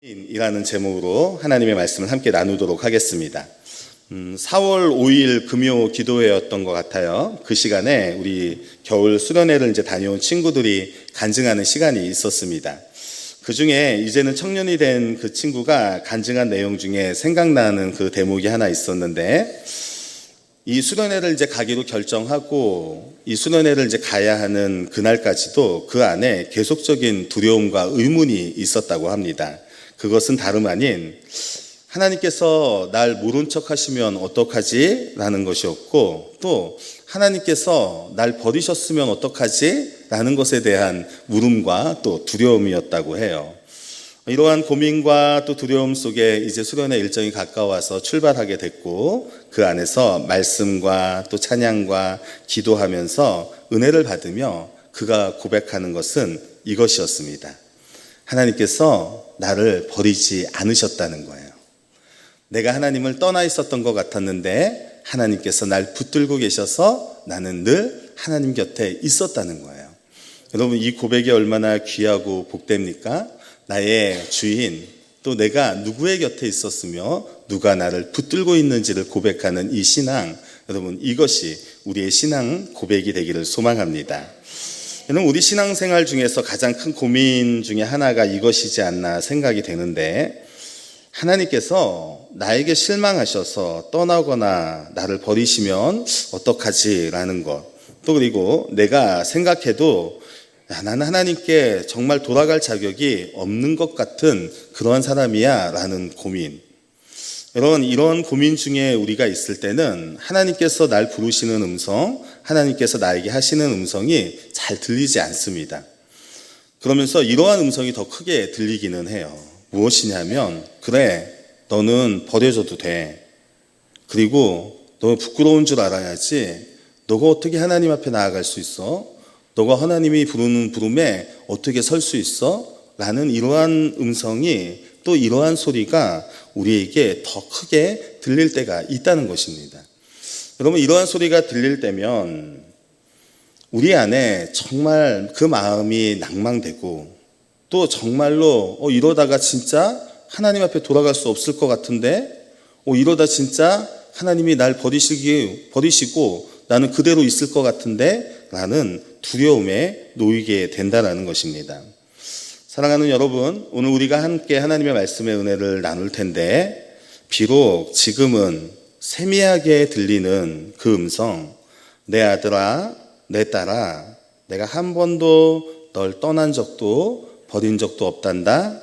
이라는 제목으로 하나님의 말씀을 함께 나누도록 하겠습니다. 4월 5일 금요 기도회였던 것 같아요. 그 시간에 우리 겨울 수련회를 이제 다녀온 친구들이 간증하는 시간이 있었습니다. 그 중에 이제는 청년이 된 그 친구가 간증한 내용 중에 생각나는 그 대목이 하나 있었는데, 이 수련회를 이제 가기로 결정하고 이 수련회를 이제 가야 하는 그날까지도 그 안에 계속적인 두려움과 의문이 있었다고 합니다. 그것은 다름 아닌 하나님께서 날 모른 척 하시면 어떡하지? 라는 것이었고, 또 하나님께서 날 버리셨으면 어떡하지? 라는 것에 대한 물음과 또 두려움이었다고 해요. 이러한 고민과 또 두려움 속에 이제 수련회 일정이 가까워서 출발하게 됐고, 그 안에서 말씀과 또 찬양과 기도하면서 은혜를 받으며 그가 고백하는 것은 이것이었습니다. 하나님께서 나를 버리지 않으셨다는 거예요. 내가 하나님을 떠나 있었던 것 같았는데 하나님께서 날 붙들고 계셔서 나는 늘 하나님 곁에 있었다는 거예요. 여러분, 이 고백이 얼마나 귀하고 복됩니까? 나의 주인, 또 내가 누구의 곁에 있었으며 누가 나를 붙들고 있는지를 고백하는 이 신앙, 여러분, 이것이 우리의 신앙 고백이 되기를 소망합니다. 우리 신앙생활 중에서 가장 큰 고민 중에 하나가 이것이지 않나 생각이 되는데, 하나님께서 나에게 실망하셔서 떠나거나 나를 버리시면 어떡하지? 라는 것. 또 그리고 내가 생각해도 나는 하나님께 정말 돌아갈 자격이 없는 것 같은 그러한 사람이야 라는 고민. 여러분, 이런 고민 중에 우리가 있을 때는 하나님께서 날 부르시는 음성, 하나님께서 나에게 하시는 음성이 잘 들리지 않습니다. 그러면서 이러한 음성이 더 크게 들리기는 해요. 무엇이냐면, 그래, 너는 버려져도 돼. 그리고 너 부끄러운 줄 알아야지. 너가 어떻게 하나님 앞에 나아갈 수 있어? 너가 하나님이 부르는 부름에 어떻게 설 수 있어? 라는 이러한 음성이, 또 이러한 소리가 우리에게 더 크게 들릴 때가 있다는 것입니다. 여러분, 이러한 소리가 들릴 때면 우리 안에 정말 그 마음이 낭망되고, 또 정말로 이러다가 진짜 하나님 앞에 돌아갈 수 없을 것 같은데, 이러다 진짜 하나님이 날 버리시고 나는 그대로 있을 것 같은데 라는 두려움에 놓이게 된다는 것입니다. 사랑하는 여러분, 오늘 우리가 함께 하나님의 말씀의 은혜를 나눌 텐데, 비록 지금은 세미하게 들리는 그 음성, 내 아들아, 내 딸아, 내가 한 번도 널 떠난 적도 버린 적도 없단다.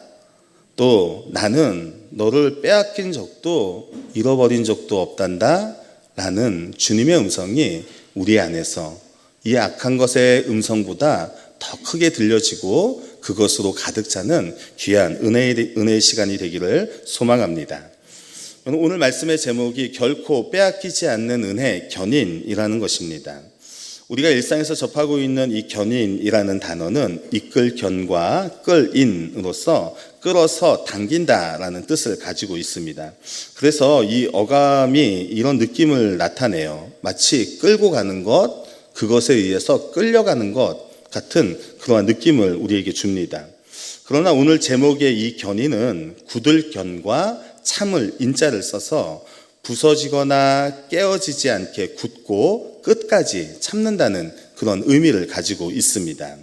또 나는 너를 빼앗긴 적도 잃어버린 적도 없단다. 라는 주님의 음성이 우리 안에서 이 악한 것의 음성보다 더 크게 들려지고 그것으로 가득 차는 귀한 은혜의 시간이 되기를 소망합니다. 오늘 말씀의 제목이 결코 빼앗기지 않는 은혜, 견인이라는 것입니다. 우리가 일상에서 접하고 있는 이 견인이라는 단어는 이끌 견과 끌인으로서 끌어서 당긴다라는 뜻을 가지고 있습니다. 그래서 이 어감이 이런 느낌을 나타내요. 마치 끌고 가는 것, 그것에 의해서 끌려가는 것 같은 그러한 느낌을 우리에게 줍니다. 그러나 오늘 제목의 이 견인은 굳을 견과 참을 인자를 써서 부서지거나 깨어지지 않게 굳고 끝까지 참는다는 그런 의미를 가지고 있습니다.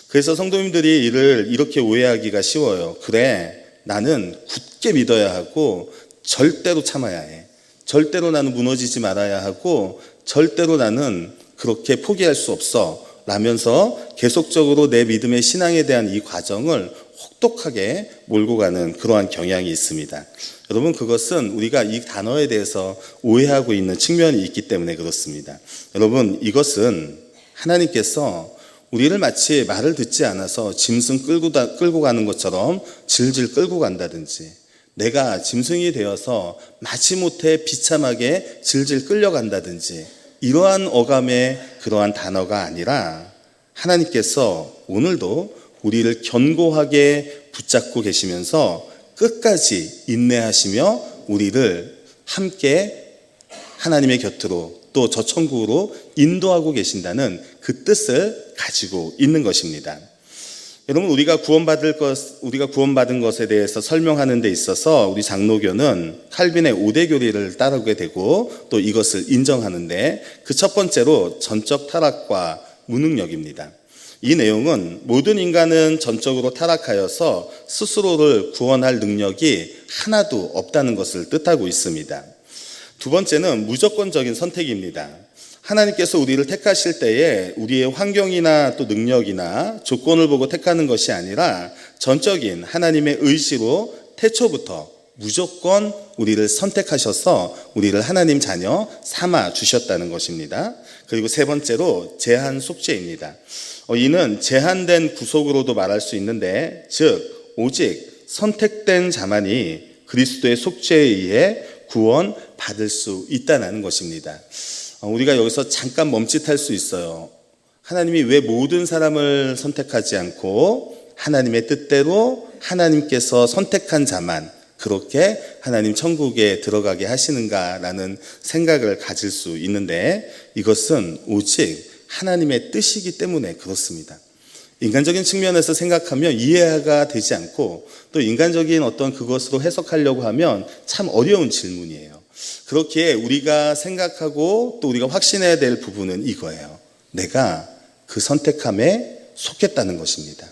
그래서 성도님들이 이를 이렇게 오해하기가 쉬워요. 그래, 나는 굳게 믿어야 하고 절대로 참아야 해. 절대로 나는 무너지지 말아야 하고 절대로 나는 그렇게 포기할 수 없어 라면서 계속적으로 내 믿음의 신앙에 대한 이 과정을 혹독하게 몰고 가는 그러한 경향이 있습니다. 여러분, 그것은 우리가 이 단어에 대해서 오해하고 있는 측면이 있기 때문에 그렇습니다. 여러분, 이것은 하나님께서 우리를 마치 말을 듣지 않아서 짐승 끌고 가는 것처럼 질질 끌고 간다든지, 내가 짐승이 되어서 마지못해 비참하게 질질 끌려간다든지, 이러한 어감의 그러한 단어가 아니라 하나님께서 오늘도 우리를 견고하게 붙잡고 계시면서 끝까지 인내하시며 우리를 함께 하나님의 곁으로 또 저 천국으로 인도하고 계신다는 그 뜻을 가지고 있는 것입니다. 여러분, 우리가 구원받은 것에 대해서 설명하는 데 있어서 우리 장로교는 칼빈의 5대 교리를 따르게 되고 또 이것을 인정하는데, 그 첫 번째로 전적 타락과 무능력입니다. 이 내용은 모든 인간은 전적으로 타락하여서 스스로를 구원할 능력이 하나도 없다는 것을 뜻하고 있습니다. 두 번째는 무조건적인 선택입니다. 하나님께서 우리를 택하실 때에 우리의 환경이나 또 능력이나 조건을 보고 택하는 것이 아니라 전적인 하나님의 의지로 태초부터 무조건 우리를 선택하셔서 우리를 하나님 자녀 삼아 주셨다는 것입니다. 그리고 세 번째로 제한 속죄입니다. 이는 제한된 구속으로도 말할 수 있는데, 즉 오직 선택된 자만이 그리스도의 속죄에 의해 구원받을 수 있다는 것입니다. 우리가 여기서 잠깐 멈칫할 수 있어요. 하나님이 왜 모든 사람을 선택하지 않고 하나님의 뜻대로 하나님께서 선택한 자만 그렇게 하나님 천국에 들어가게 하시는가라는 생각을 가질 수 있는데, 이것은 오직 하나님의 뜻이기 때문에 그렇습니다. 인간적인 측면에서 생각하면 이해가 되지 않고, 또 인간적인 어떤 그것으로 해석하려고 하면 참 어려운 질문이에요. 그렇기에 우리가 생각하고 또 우리가 확신해야 될 부분은 이거예요. 내가 그 선택함에 속했다는 것입니다.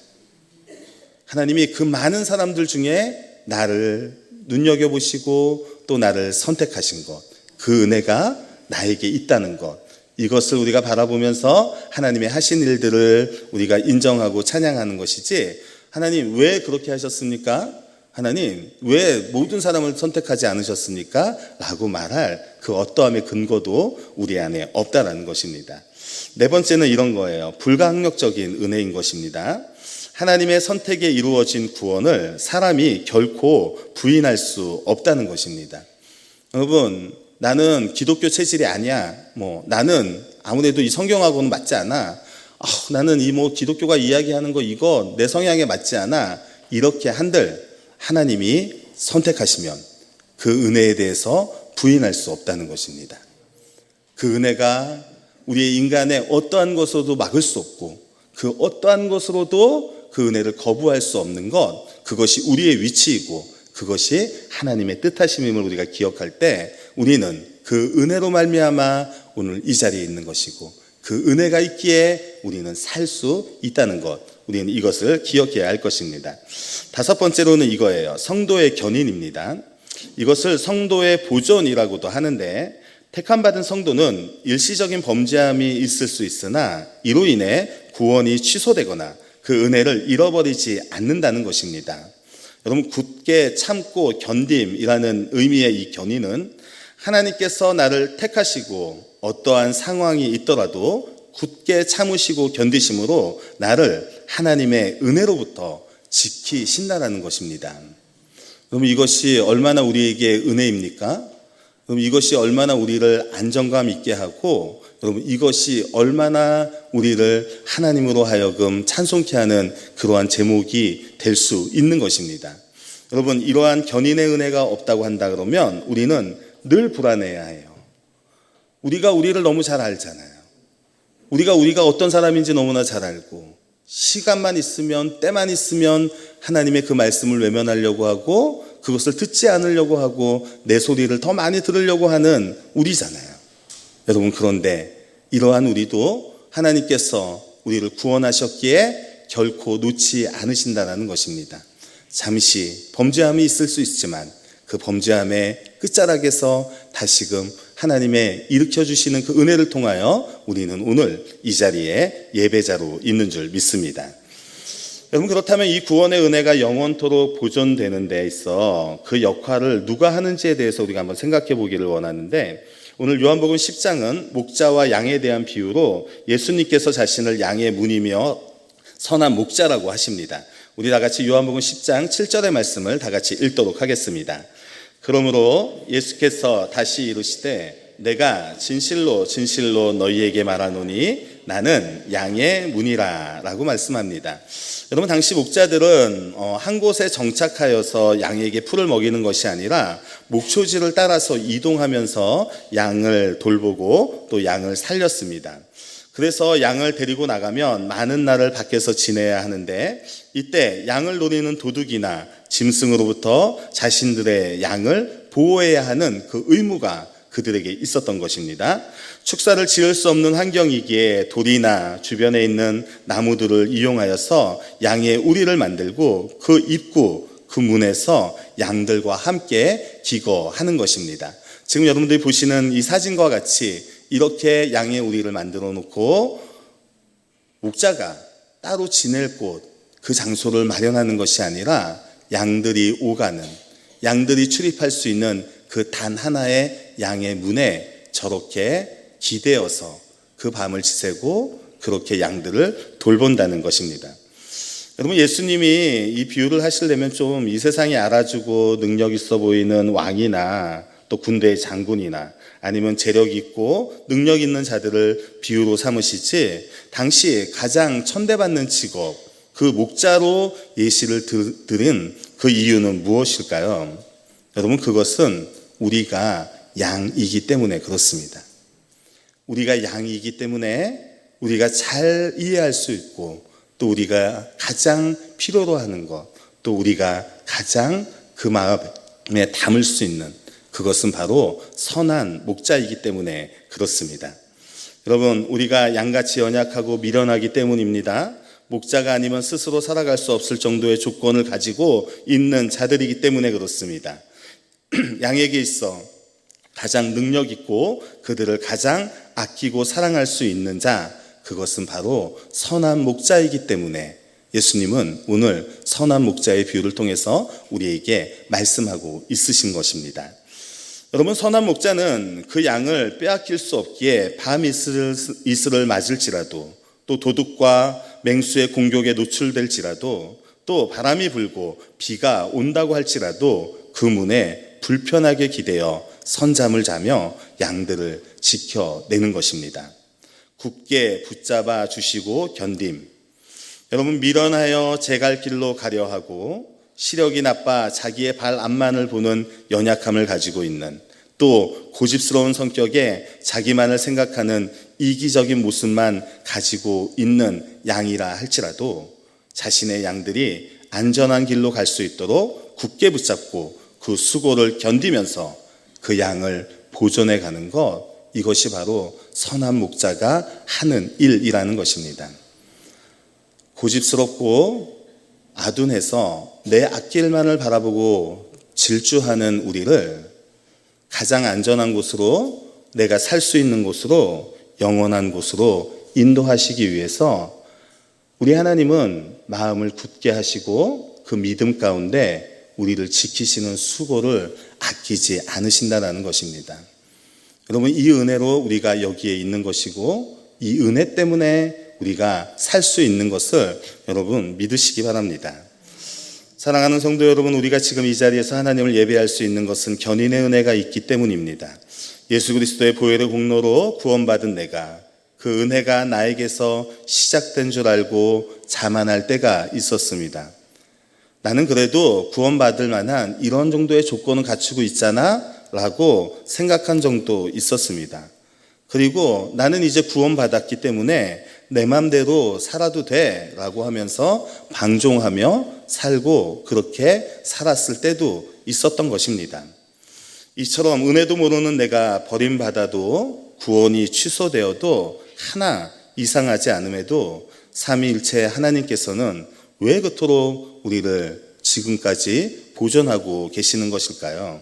하나님이 그 많은 사람들 중에 나를 눈여겨보시고 또 나를 선택하신 것, 그 은혜가 나에게 있다는 것, 이것을 우리가 바라보면서 하나님의 하신 일들을 우리가 인정하고 찬양하는 것이지, 하나님 왜 그렇게 하셨습니까? 하나님 왜 모든 사람을 선택하지 않으셨습니까? 라고 말할 그 어떠함의 근거도 우리 안에 없다라는 것입니다. 네 번째는 이런 거예요. 불가항력적인 은혜인 것입니다. 하나님의 선택에 이루어진 구원을 사람이 결코 부인할 수 없다는 것입니다. 여러분, 나는 기독교 체질이 아니야. 나는 아무래도 이 성경하고는 맞지 않아. 나는 이 기독교가 이야기하는 거 이거 내 성향에 맞지 않아. 이렇게 한들 하나님이 선택하시면 그 은혜에 대해서 부인할 수 없다는 것입니다. 그 은혜가 우리의 인간의 어떠한 것으로도 막을 수 없고, 그 어떠한 것으로도 그 은혜를 거부할 수 없는 것, 그것이 우리의 위치이고 그것이 하나님의 뜻하심임을 우리가 기억할 때, 우리는 그 은혜로 말미암아 오늘 이 자리에 있는 것이고, 그 은혜가 있기에 우리는 살 수 있다는 것, 우리는 이것을 기억해야 할 것입니다. 다섯 번째로는 이거예요. 성도의 견인입니다. 이것을 성도의 보존이라고도 하는데, 택함받은 성도는 일시적인 범죄함이 있을 수 있으나 이로 인해 구원이 취소되거나 그 은혜를 잃어버리지 않는다는 것입니다. 여러분, 굳게 참고 견딤이라는 의미의 이 견인은 하나님께서 나를 택하시고 어떠한 상황이 있더라도 굳게 참으시고 견디심으로 나를 하나님의 은혜로부터 지키신다라는 것입니다. 그럼 이것이 얼마나 우리에게 은혜입니까? 그럼 이것이 얼마나 우리를 안정감 있게 하고, 여러분 이것이 얼마나 우리를 하나님으로 하여금 찬송케 하는 그러한 제목이 될 수 있는 것입니다. 여러분, 이러한 견인의 은혜가 없다고 한다 그러면 우리는 늘 불안해야 해요. 우리가 우리를 너무 잘 알잖아요. 우리가 어떤 사람인지 너무나 잘 알고, 시간만 있으면, 때만 있으면 하나님의 그 말씀을 외면하려고 하고, 그것을 듣지 않으려고 하고, 내 소리를 더 많이 들으려고 하는 우리잖아요. 여러분, 그런데 이러한 우리도 하나님께서 우리를 구원하셨기에 결코 놓지 않으신다는 것입니다. 잠시 범죄함이 있을 수 있지만 그 범죄함의 끝자락에서 다시금 하나님의 일으켜주시는 그 은혜를 통하여 우리는 오늘 이 자리에 예배자로 있는 줄 믿습니다. 여러분, 그렇다면 이 구원의 은혜가 영원토록 보존되는 데 있어 그 역할을 누가 하는지에 대해서 우리가 한번 생각해 보기를 원하는데, 오늘 요한복음 10장은 목자와 양에 대한 비유로 예수님께서 자신을 양의 문이며 선한 목자라고 하십니다. 우리 다 같이 요한복음 10장 7절의 말씀을 다 같이 읽도록 하겠습니다. 그러므로 예수께서 다시 이르시되 내가 진실로 진실로 너희에게 말하노니 나는 양의 문이라 라고 말씀합니다. 여러분, 당시 목자들은 한 곳에 정착하여서 양에게 풀을 먹이는 것이 아니라 목초지를 따라서 이동하면서 양을 돌보고 또 양을 살렸습니다. 그래서 양을 데리고 나가면 많은 날을 밖에서 지내야 하는데, 이때 양을 노리는 도둑이나 짐승으로부터 자신들의 양을 보호해야 하는 그 의무가 그들에게 있었던 것입니다. 축사를 지을 수 없는 환경이기에 돌이나 주변에 있는 나무들을 이용하여서 양의 우리를 만들고 그 입구, 그 문에서 양들과 함께 기거하는 것입니다. 지금 여러분들이 보시는 이 사진과 같이 이렇게 양의 우리를 만들어 놓고 목자가 따로 지낼 곳, 그 장소를 마련하는 것이 아니라 양들이 오가는, 양들이 출입할 수 있는 그 단 하나의 양의 문에 저렇게 기대어서 그 밤을 지새고 그렇게 양들을 돌본다는 것입니다. 여러분, 예수님이 이 비유를 하시려면 좀 이 세상에 알아주고 능력 있어 보이는 왕이나 또 군대의 장군이나 아니면 재력 있고 능력 있는 자들을 비유로 삼으시지, 당시 가장 천대받는 직업, 그 목자로 예시를 들은 그 이유는 무엇일까요? 여러분, 그것은 우리가 양이기 때문에 그렇습니다. 우리가 양이기 때문에 우리가 잘 이해할 수 있고, 또 우리가 가장 필요로 하는 것, 또 우리가 가장 그 마음에 담을 수 있는 그것은 바로 선한 목자이기 때문에 그렇습니다. 여러분, 우리가 양같이 연약하고 미련하기 때문입니다. 목자가 아니면 스스로 살아갈 수 없을 정도의 조건을 가지고 있는 자들이기 때문에 그렇습니다. 양에게 있어 가장 능력 있고 그들을 가장 아끼고 사랑할 수 있는 자, 그것은 바로 선한 목자이기 때문에 예수님은 오늘 선한 목자의 비유를 통해서 우리에게 말씀하고 있으신 것입니다. 여러분, 선한 목자는 그 양을 빼앗길 수 없기에 밤 이슬을 맞을지라도, 또 도둑과 맹수의 공격에 노출될지라도, 또 바람이 불고 비가 온다고 할지라도 그 문에 불편하게 기대어 선잠을 자며 양들을 지켜내는 것입니다. 굳게 붙잡아 주시고 견딤. 여러분, 미련하여 제 갈 길로 가려 하고 시력이 나빠 자기의 발 앞만을 보는 연약함을 가지고 있는, 또 고집스러운 성격에 자기만을 생각하는 이기적인 모습만 가지고 있는 양이라 할지라도 자신의 양들이 안전한 길로 갈 수 있도록 굳게 붙잡고 그 수고를 견디면서 그 양을 보존해 가는 것, 이것이 바로 선한 목자가 하는 일이라는 것입니다. 고집스럽고 아둔해서 내 앞길만을 바라보고 질주하는 우리를 가장 안전한 곳으로, 내가 살 수 있는 곳으로, 영원한 곳으로 인도하시기 위해서 우리 하나님은 마음을 굳게 하시고 그 믿음 가운데 우리를 지키시는 수고를 아끼지 않으신다는 것입니다. 여러분, 이 은혜로 우리가 여기에 있는 것이고 이 은혜 때문에 우리가 살 수 있는 것을 여러분 믿으시기 바랍니다. 사랑하는 성도 여러분, 우리가 지금 이 자리에서 하나님을 예배할 수 있는 것은 견인의 은혜가 있기 때문입니다. 예수 그리스도의 보혈의 공로로 구원받은 내가 그 은혜가 나에게서 시작된 줄 알고 자만할 때가 있었습니다. 나는 그래도 구원받을 만한 이런 정도의 조건을 갖추고 있잖아 라고 생각한 정도 있었습니다. 그리고 나는 이제 구원받았기 때문에 내 맘대로 살아도 돼 라고 하면서 방종하며 살고 그렇게 살았을 때도 있었던 것입니다. 이처럼 은혜도 모르는 내가 버림받아도 구원이 취소되어도 하나 이상하지 않음에도 삼위일체 하나님께서는 왜 그토록 우리를 지금까지 보존하고 계시는 것일까요?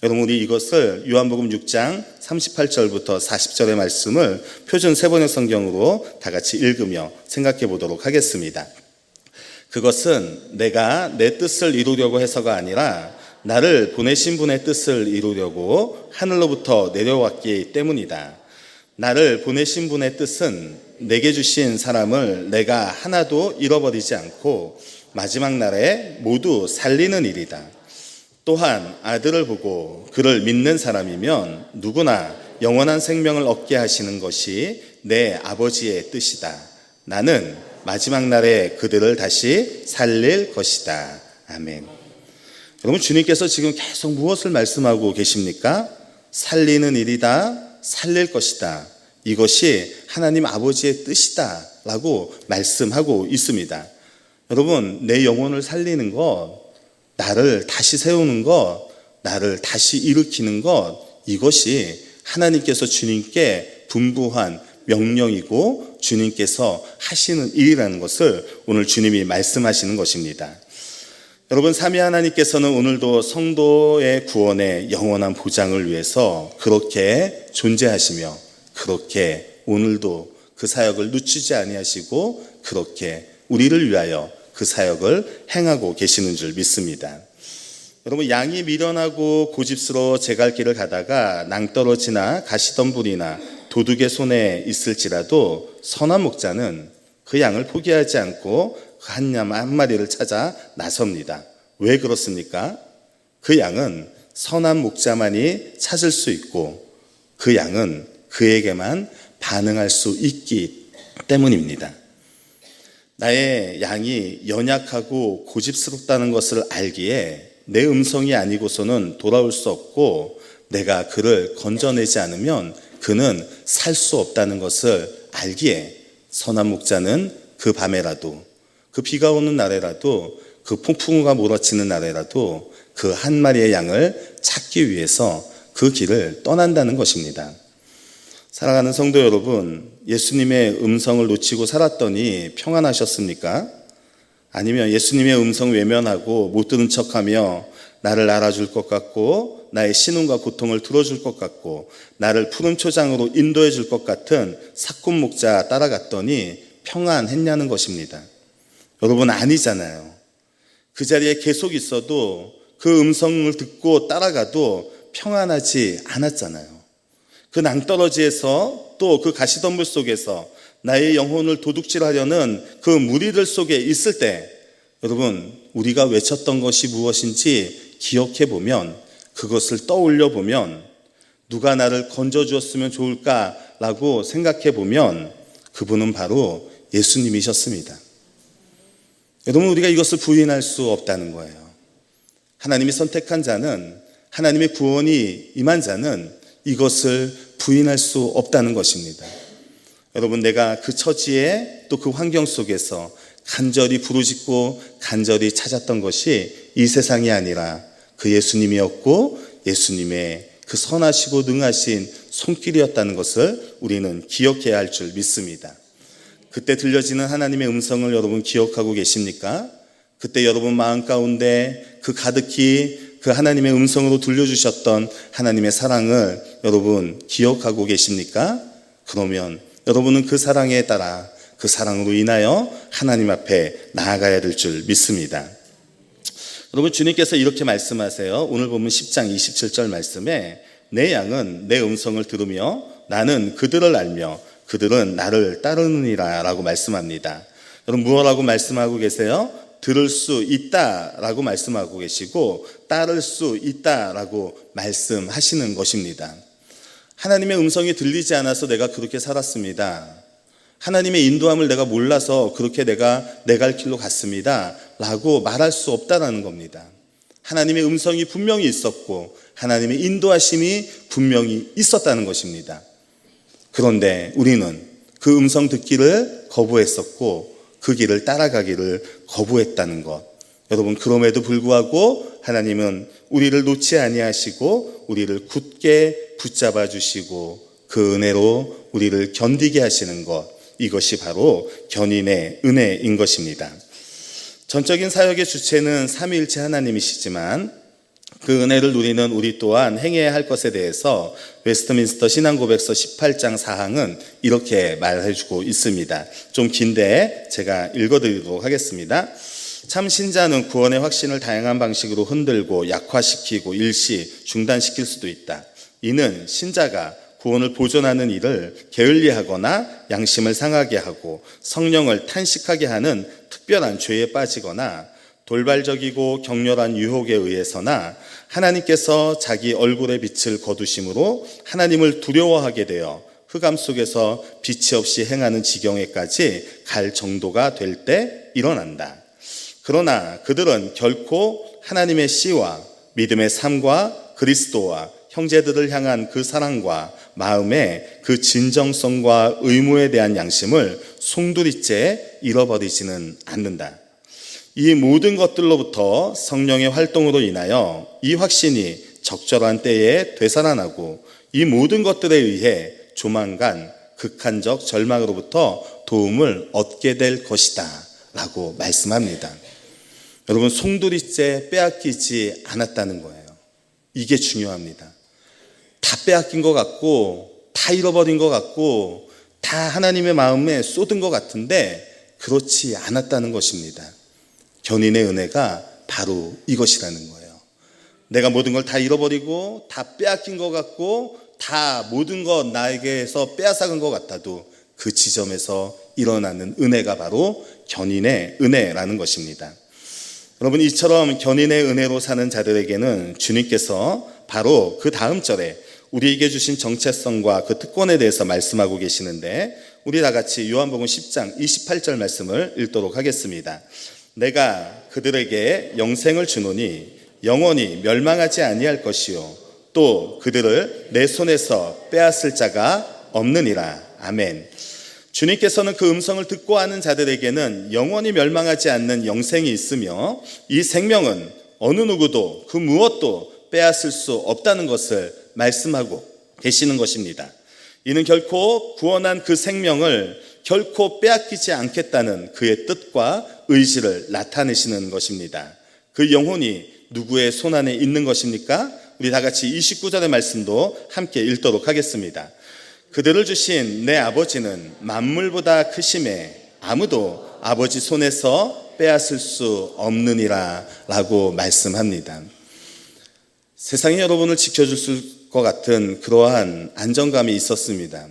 여러분, 우리 이것을 요한복음 6장 38절부터 40절의 말씀을 표준 세번역 성경으로 다 같이 읽으며 생각해 보도록 하겠습니다. 그것은 내가 내 뜻을 이루려고 해서가 아니라 나를 보내신 분의 뜻을 이루려고 하늘로부터 내려왔기 때문이다. 나를 보내신 분의 뜻은 내게 주신 사람을 내가 하나도 잃어버리지 않고 마지막 날에 모두 살리는 일이다. 또한 아들을 보고 그를 믿는 사람이면 누구나 영원한 생명을 얻게 하시는 것이 내 아버지의 뜻이다. 나는 마지막 날에 그들을 다시 살릴 것이다. 아멘. 여러분, 주님께서 지금 계속 무엇을 말씀하고 계십니까? 살리는 일이다, 살릴 것이다. 이것이 하나님 아버지의 뜻이다라고 말씀하고 있습니다. 여러분, 내 영혼을 살리는 것, 나를 다시 세우는 것, 나를 다시 일으키는 것, 이것이 하나님께서 주님께 분부한 명령이고 주님께서 하시는 일이라는 것을 오늘 주님이 말씀하시는 것입니다. 여러분, 삼위 하나님께서는 오늘도 성도의 구원의 영원한 보장을 위해서 그렇게 존재하시며 그렇게 오늘도 그 사역을 늦추지 아니하시고 그렇게 우리를 위하여 그 사역을 행하고 계시는 줄 믿습니다. 여러분, 양이 미련하고 고집스러워 제 갈 길을 가다가 낭떠러지나 가시덤불이나 도둑의 손에 있을지라도 선한 목자는 그 양을 포기하지 않고 그 한 양 한 마리를 찾아 나섭니다. 왜 그렇습니까? 그 양은 선한 목자만이 찾을 수 있고 그 양은 그에게만 반응할 수 있기 때문입니다. 나의 양이 연약하고 고집스럽다는 것을 알기에 내 음성이 아니고서는 돌아올 수 없고 내가 그를 건져내지 않으면 그는 살 수 없다는 것을 알기에 선한 목자는 그 밤에라도 그 비가 오는 날에라도 그 폭풍우가 몰아치는 날에라도 그 한 마리의 양을 찾기 위해서 그 길을 떠난다는 것입니다. 사랑하는 성도 여러분, 예수님의 음성을 놓치고 살았더니 평안하셨습니까? 아니면 예수님의 음성 외면하고 못 들은 척하며 나를 알아줄 것 같고 나의 신음과 고통을 들어줄 것 같고 나를 푸른 초장으로 인도해 줄 것 같은 사꾼 목자 따라갔더니 평안했냐는 것입니다. 여러분, 아니잖아요. 그 자리에 계속 있어도 그 음성을 듣고 따라가도 평안하지 않았잖아요. 그 낭떠러지에서 또 그 가시덤불 속에서 나의 영혼을 도둑질하려는 그 무리들 속에 있을 때 여러분, 우리가 외쳤던 것이 무엇인지 기억해 보면, 그것을 떠올려 보면 누가 나를 건져주었으면 좋을까라고 생각해 보면 그분은 바로 예수님이셨습니다. 여러분, 우리가 이것을 부인할 수 없다는 거예요. 하나님이 선택한 자는, 하나님의 구원이 임한 자는 이것을 부인할 수 없다는 것입니다. 여러분, 내가 그 처지에 또 그 환경 속에서 간절히 부르짖고 간절히 찾았던 것이 이 세상이 아니라 그 예수님이었고 예수님의 그 선하시고 능하신 손길이었다는 것을 우리는 기억해야 할 줄 믿습니다. 그때 들려지는 하나님의 음성을 여러분 기억하고 계십니까? 그때 여러분 마음 가운데 그 가득히 그 하나님의 음성으로 들려주셨던 하나님의 사랑을 여러분 기억하고 계십니까? 그러면 여러분은 그 사랑에 따라 그 사랑으로 인하여 하나님 앞에 나아가야 될 줄 믿습니다. 여러분, 주님께서 이렇게 말씀하세요. 오늘 보면 10장 27절 말씀에 내 양은 내 음성을 들으며 나는 그들을 알며 그들은 나를 따르느니라 라고 말씀합니다. 여러분, 무엇라고 말씀하고 계세요? 들을 수 있다라고 말씀하고 계시고 따를 수 있다라고 말씀하시는 것입니다. 하나님의 음성이 들리지 않아서 내가 그렇게 살았습니다. 하나님의 인도함을 내가 몰라서 그렇게 내가 내 갈 길로 갔습니다 라고 말할 수 없다라는 겁니다. 하나님의 음성이 분명히 있었고 하나님의 인도하심이 분명히 있었다는 것입니다. 그런데 우리는 그 음성 듣기를 거부했었고 그 길을 따라가기를 거부했다는 것. 여러분, 그럼에도 불구하고 하나님은 우리를 놓지 아니하시고 우리를 굳게 붙잡아 주시고 그 은혜로 우리를 견디게 하시는 것, 이것이 바로 견인의 은혜인 것입니다. 전적인 사역의 주체는 삼위일체 하나님이시지만 그 은혜를 누리는 우리 또한 행해야 할 것에 대해서 웨스트민스터 신앙고백서 18장 4항은 이렇게 말해주고 있습니다. 좀 긴데 제가 읽어드리도록 하겠습니다. 참 신자는 구원의 확신을 다양한 방식으로 흔들고 약화시키고 일시 중단시킬 수도 있다. 이는 신자가 구원을 보존하는 일을 게을리하거나 양심을 상하게 하고 성령을 탄식하게 하는 특별한 죄에 빠지거나 돌발적이고 격렬한 유혹에 의해서나 하나님께서 자기 얼굴의 빛을 거두심으로 하나님을 두려워하게 되어 흑암 속에서 빛이 없이 행하는 지경에까지 갈 정도가 될 때 일어난다. 그러나 그들은 결코 하나님의 씨와 믿음의 삶과 그리스도와 형제들을 향한 그 사랑과 마음의 그 진정성과 의무에 대한 양심을 송두리째 잃어버리지는 않는다. 이 모든 것들로부터 성령의 활동으로 인하여 이 확신이 적절한 때에 되살아나고 이 모든 것들에 의해 조만간 극한적 절망으로부터 도움을 얻게 될 것이다 라고 말씀합니다. 여러분, 송두리째 빼앗기지 않았다는 거예요. 이게 중요합니다. 다 빼앗긴 것 같고 다 잃어버린 것 같고 다 하나님의 마음에 쏟은 것 같은데 그렇지 않았다는 것입니다. 견인의 은혜가 바로 이것이라는 거예요. 내가 모든 걸 다 잃어버리고 다 빼앗긴 것 같고 다 모든 것 나에게서 빼앗아간 것 같아도 그 지점에서 일어나는 은혜가 바로 견인의 은혜라는 것입니다. 여러분, 이처럼 견인의 은혜로 사는 자들에게는 주님께서 바로 그 다음 절에 우리에게 주신 정체성과 그 특권에 대해서 말씀하고 계시는데, 우리 다 같이 요한복음 10장 28절 말씀을 읽도록 하겠습니다. 내가 그들에게 영생을 주노니 영원히 멸망하지 아니할 것이요 또 그들을 내 손에서 빼앗을 자가 없느니라. 아멘. 주님께서는 그 음성을 듣고 하는 자들에게는 영원히 멸망하지 않는 영생이 있으며 이 생명은 어느 누구도 그 무엇도 빼앗을 수 없다는 것을 말씀하고 계시는 것입니다. 이는 결코 구원한 그 생명을 결코 빼앗기지 않겠다는 그의 뜻과 의지를 나타내시는 것입니다. 그 영혼이 누구의 손안에 있는 것입니까? 우리 다 같이 29절의 말씀도 함께 읽도록 하겠습니다. 그들을 주신 내 아버지는 만물보다 크심에 아무도 아버지 손에서 빼앗을 수 없느니라 라고 말씀합니다. 세상이 여러분을 지켜줄 것 같은 그러한 안정감이 있었습니다.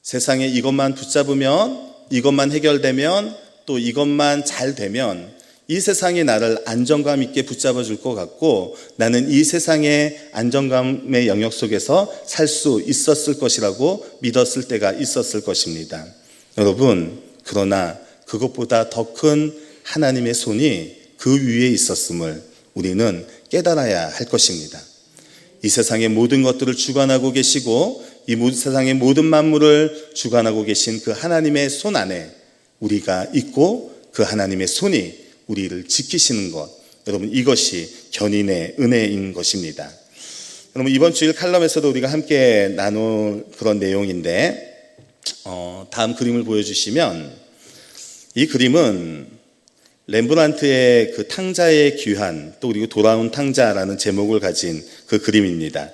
세상에 이것만 붙잡으면, 이것만 해결되면, 또 이것만 잘 되면 이 세상이 나를 안정감 있게 붙잡아 줄 것 같고 나는 이 세상의 안정감의 영역 속에서 살 수 있었을 것이라고 믿었을 때가 있었을 것입니다. 여러분, 그러나 그것보다 더 큰 하나님의 손이 그 위에 있었음을 우리는 깨달아야 할 것입니다. 이 세상의 모든 것들을 주관하고 계시고 이 세상의 모든 만물을 주관하고 계신 그 하나님의 손 안에 우리가 있고 그 하나님의 손이 우리를 지키시는 것, 여러분, 이것이 견인의 은혜인 것입니다. 여러분, 이번 주일 칼럼에서도 우리가 함께 나눌 그런 내용인데 다음 그림을 보여주시면, 이 그림은 렘브란트의 그 탕자의 귀환, 또 그리고 돌아온 탕자라는 제목을 가진 그 그림입니다.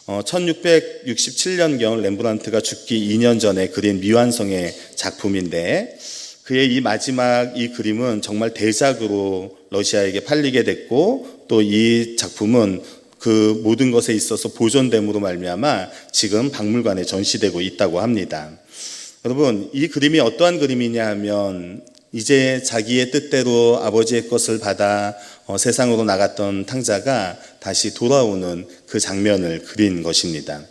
1667년경 렘브란트가 죽기 2년 전에 그린 미완성의 작품인데, 그의 이 마지막 이 그림은 정말 대작으로 러시아에게 팔리게 됐고, 또 이 작품은 그 모든 것에 있어서 보존됨으로 말미암아 지금 박물관에 전시되고 있다고 합니다. 여러분, 이 그림이 어떠한 그림이냐 하면, 이제 자기의 뜻대로 아버지의 것을 받아 세상으로 나갔던 탕자가 다시 돌아오는 그 장면을 그린 것입니다.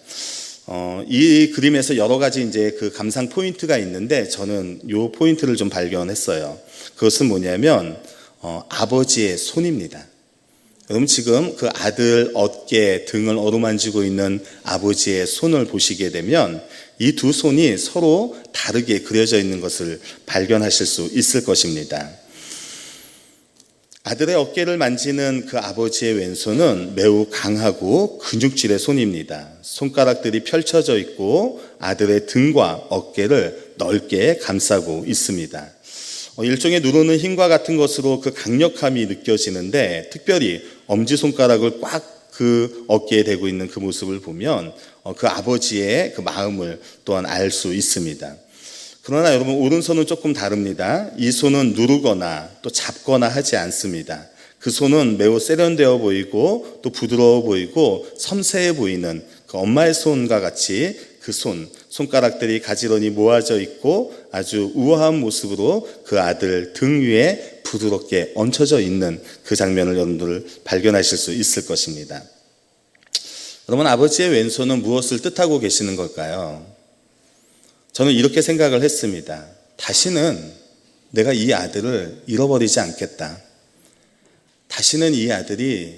이 그림에서 여러 가지 이제 그 감상 포인트가 있는데 저는 이 포인트를 좀 발견했어요. 그것은 뭐냐면 아버지의 손입니다. 여러분, 지금 그 아들 어깨 등을 어루만지고 있는 아버지의 손을 보시게 되면 이 두 손이 서로 다르게 그려져 있는 것을 발견하실 수 있을 것입니다. 아들의 어깨를 만지는 그 아버지의 왼손은 매우 강하고 근육질의 손입니다. 손가락들이 펼쳐져 있고 아들의 등과 어깨를 넓게 감싸고 있습니다. 일종의 누르는 힘과 같은 것으로 그 강력함이 느껴지는데, 특별히 엄지손가락을 꽉 그 어깨에 대고 있는 그 모습을 보면 그 아버지의 그 마음을 또한 알 수 있습니다. 그러나 여러분, 오른손은 조금 다릅니다. 이 손은 누르거나 또 잡거나 하지 않습니다. 그 손은 매우 세련되어 보이고 또 부드러워 보이고 섬세해 보이는 그 엄마의 손과 같이 그 손가락들이 가지런히 모아져 있고 아주 우아한 모습으로 그 아들 등 위에 부드럽게 얹혀져 있는 그 장면을 여러분들 발견하실 수 있을 것입니다. 여러분, 아버지의 왼손은 무엇을 뜻하고 계시는 걸까요? 저는 이렇게 생각을 했습니다. 다시는 내가 이 아들을 잃어버리지 않겠다. 다시는 이 아들이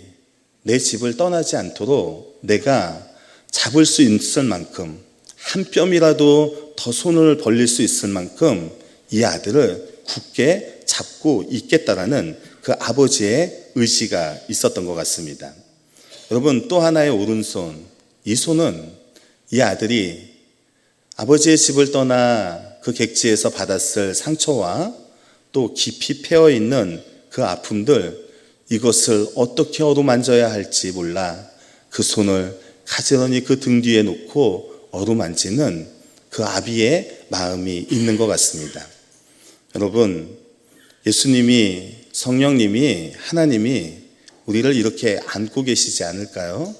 내 집을 떠나지 않도록 내가 잡을 수 있을 만큼, 한 뼘이라도 더 손을 벌릴 수 있을 만큼 이 아들을 굳게 잡고 있겠다라는 그 아버지의 의지가 있었던 것 같습니다. 여러분, 또 하나의 오른손, 이 손은 이 아들이 아버지의 집을 떠나 그 객지에서 받았을 상처와 또 깊이 패어 있는 그 아픔들, 이것을 어떻게 어루만져야 할지 몰라 그 손을 가지런히 그 등 뒤에 놓고 어루만지는 그 아비의 마음이 있는 것 같습니다. 여러분, 예수님이, 성령님이, 하나님이 우리를 이렇게 안고 계시지 않을까요?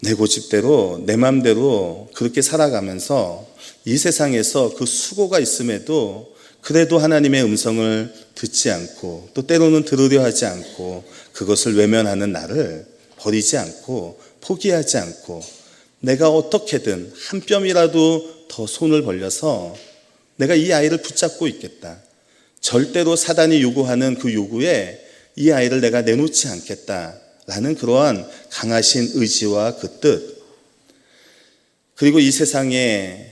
내 고집대로, 내 맘대로 그렇게 살아가면서 이 세상에서 그 수고가 있음에도 그래도 하나님의 음성을 듣지 않고 또 때로는 들으려 하지 않고 그것을 외면하는 나를 버리지 않고 포기하지 않고 내가 어떻게든 한 뼘이라도 더 손을 벌려서 내가 이 아이를 붙잡고 있겠다. 절대로 사단이 요구하는 그 요구에 이 아이를 내가 내놓지 않겠다라는 그러한 강하신 의지와 그 뜻, 그리고 이 세상에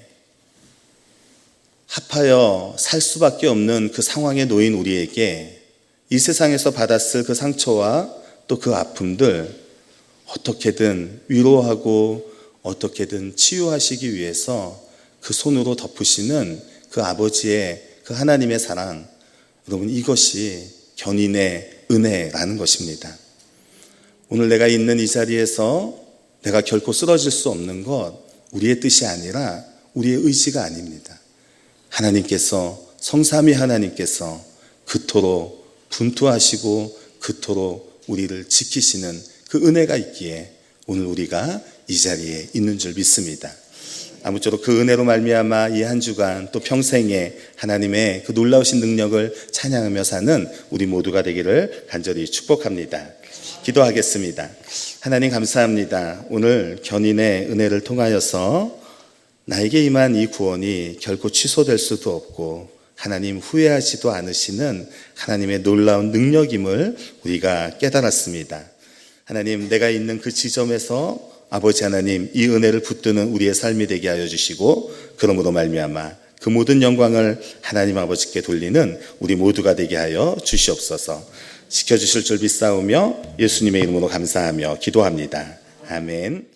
합하여 살 수밖에 없는 그 상황에 놓인 우리에게 이 세상에서 받았을 그 상처와 또 그 아픔들 어떻게든 위로하고 어떻게든 치유하시기 위해서 그 손으로 덮으시는 그 아버지의 그 하나님의 사랑, 여러분, 이것이 견인의 은혜라는 것입니다. 오늘 내가 있는 이 자리에서 내가 결코 쓰러질 수 없는 것, 우리의 뜻이 아니라 우리의 의지가 아닙니다. 하나님께서, 성삼위 하나님께서 그토록 분투하시고 그토록 우리를 지키시는 그 은혜가 있기에 오늘 우리가 이 자리에 있는 줄 믿습니다. 아무쪼록 그 은혜로 말미암아 이 한 주간 또 평생에 하나님의 그 놀라우신 능력을 찬양하며 사는 우리 모두가 되기를 간절히 축복합니다. 기도하겠습니다. 하나님, 감사합니다. 오늘 견인의 은혜를 통하여서 나에게 임한 이 구원이 결코 취소될 수도 없고 하나님 후회하지도 않으시는 하나님의 놀라운 능력임을 우리가 깨달았습니다. 하나님, 내가 있는 그 지점에서 아버지 하나님, 이 은혜를 붙드는 우리의 삶이 되게 하여 주시고 그러므로 말미암아 그 모든 영광을 하나님 아버지께 돌리는 우리 모두가 되게 하여 주시옵소서. 지켜주실 줄 믿사오며 예수님의 이름으로 감사하며 기도합니다. 아멘.